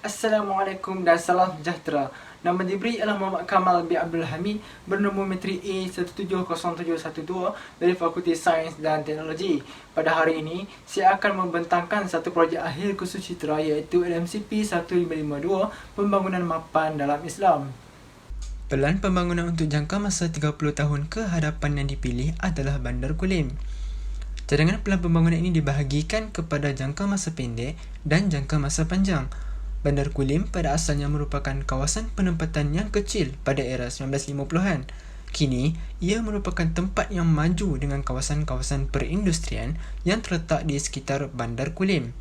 Assalamualaikum dan salam sejahtera. Nama diberi ialah Muhammad Kamal bin Abdul Hamid, bernombor metrik A170712 dari Fakulti Sains dan Teknologi. Pada hari ini, saya akan membentangkan satu projek akhir kursus citra iaitu LMCP 1552, Pembangunan Mapan dalam Islam. Pelan pembangunan untuk jangka masa 30 tahun ke hadapan yang dipilih adalah Bandar Kulim. Cadangan pelan pembangunan ini dibahagikan kepada jangka masa pendek dan jangka masa panjang. Bandar Kulim pada asalnya merupakan kawasan penempatan yang kecil pada era 1950-an. Kini, ia merupakan tempat yang maju dengan kawasan-kawasan perindustrian yang terletak di sekitar Bandar Kulim.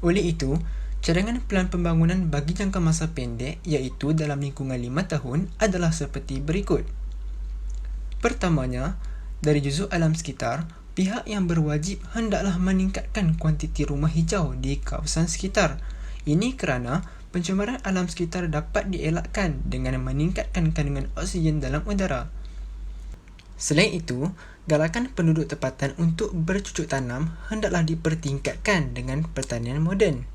Oleh itu, cadangan pelan pembangunan bagi jangka masa pendek iaitu dalam lingkungan 5 tahun adalah seperti berikut. Pertamanya, dari juzuk alam sekitar, pihak yang berwajib hendaklah meningkatkan kuantiti rumah hijau di kawasan sekitar. Ini kerana pencemaran alam sekitar dapat dielakkan dengan meningkatkan kandungan oksigen dalam udara. Selain itu, galakan penduduk tempatan untuk bercucuk tanam hendaklah dipertingkatkan dengan pertanian moden.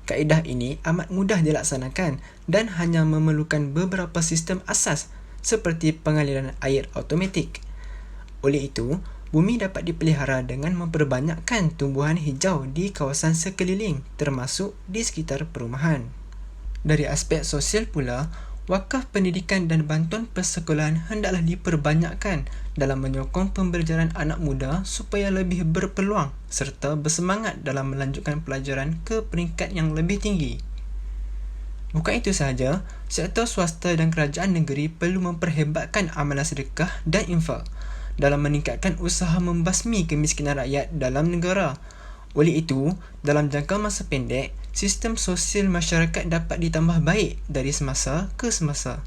Kaedah ini amat mudah dilaksanakan dan hanya memerlukan beberapa sistem asas seperti pengaliran air automatik. Oleh itu, bumi dapat dipelihara dengan memperbanyakkan tumbuhan hijau di kawasan sekeliling, termasuk di sekitar perumahan. Dari aspek sosial pula, wakaf pendidikan dan bantuan persekolahan hendaklah diperbanyakkan dalam menyokong pembelajaran anak muda supaya lebih berpeluang serta bersemangat dalam melanjutkan pelajaran ke peringkat yang lebih tinggi. Bukan itu sahaja, sektor swasta dan kerajaan negeri perlu memperhebatkan amalan sedekah dan infak dalam meningkatkan usaha membasmi kemiskinan rakyat dalam negara. Oleh itu, dalam jangka masa pendek, sistem sosial masyarakat dapat ditambah baik dari semasa ke semasa.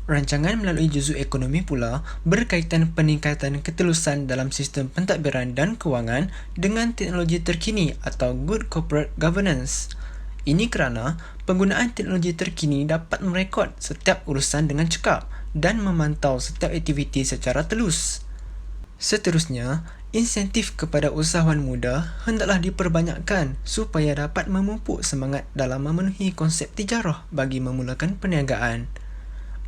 Rancangan melalui juzuk ekonomi pula berkaitan peningkatan ketelusan dalam sistem pentadbiran dan kewangan dengan teknologi terkini atau Good Corporate Governance. Ini kerana penggunaan teknologi terkini dapat merekod setiap urusan dengan cekap dan memantau setiap aktiviti secara telus. Seterusnya, insentif kepada usahawan muda hendaklah diperbanyakkan supaya dapat memupuk semangat dalam memenuhi konsep tijarah bagi memulakan perniagaan.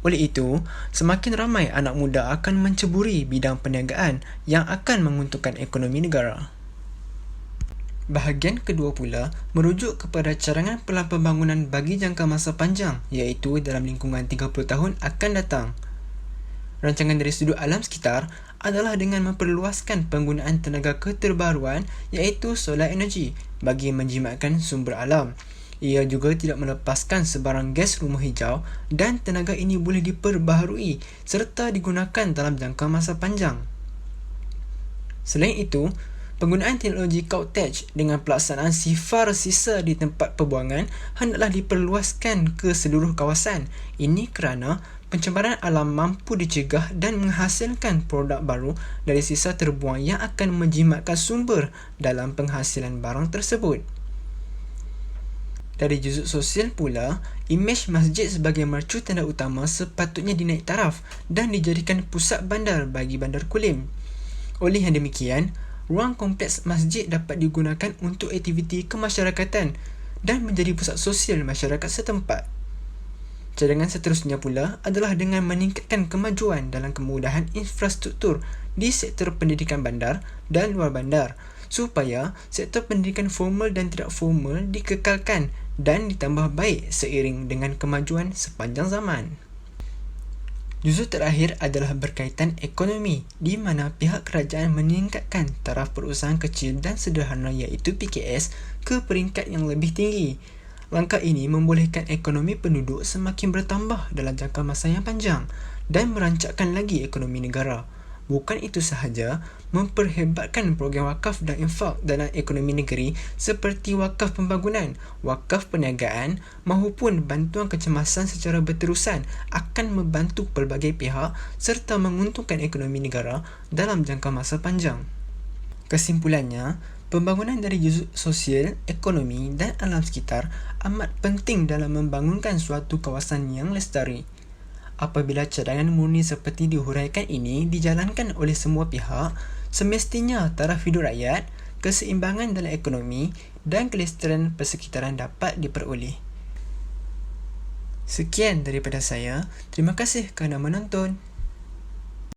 Oleh itu, semakin ramai anak muda akan menceburi bidang perniagaan yang akan menguntungkan ekonomi negara. Bahagian kedua pula merujuk kepada cadangan pelan pembangunan bagi jangka masa panjang iaitu dalam lingkungan 30 tahun akan datang. Rancangan dari sudut alam sekitar adalah dengan memperluaskan penggunaan tenaga keterbaruan iaitu solar energy bagi menjimatkan sumber alam. Ia juga tidak melepaskan sebarang gas rumah hijau dan tenaga ini boleh diperbaharui serta digunakan dalam jangka masa panjang. Selain itu, penggunaan teknologi Cloudtech dengan pelaksanaan sifar sisa di tempat pembuangan hendaklah diperluaskan ke seluruh kawasan. Ini kerana pencemaran alam mampu dicegah dan menghasilkan produk baru dari sisa terbuang yang akan menjimatkan sumber dalam penghasilan barang tersebut. Dari juzuk sosial pula, imej masjid sebagai mercu tanda utama sepatutnya dinaik taraf dan dijadikan pusat bandar bagi Bandar Kulim. Oleh yang demikian, ruang kompleks masjid dapat digunakan untuk aktiviti kemasyarakatan dan menjadi pusat sosial masyarakat setempat. Cadangan seterusnya pula adalah dengan meningkatkan kemajuan dalam kemudahan infrastruktur di sektor pendidikan bandar dan luar bandar supaya sektor pendidikan formal dan tidak formal dikekalkan dan ditambah baik seiring dengan kemajuan sepanjang zaman. Juzuk terakhir adalah berkaitan ekonomi di mana pihak kerajaan meningkatkan taraf perusahaan kecil dan sederhana iaitu PKS ke peringkat yang lebih tinggi. Langkah ini membolehkan ekonomi penduduk semakin bertambah dalam jangka masa yang panjang dan merancakkan lagi ekonomi negara. Bukan itu sahaja, memperhebatkan program wakaf dan infak dalam ekonomi negeri seperti wakaf pembangunan, wakaf perniagaan maupun bantuan kecemasan secara berterusan akan membantu pelbagai pihak serta menguntungkan ekonomi negara dalam jangka masa panjang. Kesimpulannya, pembangunan dari juzuk sosial, ekonomi dan alam sekitar amat penting dalam membangunkan suatu kawasan yang lestari. Apabila cadangan murni seperti dihuraikan ini dijalankan oleh semua pihak, semestinya taraf hidup rakyat, keseimbangan dalam ekonomi dan kelestarian persekitaran dapat diperoleh. Sekian daripada saya. Terima kasih kerana menonton.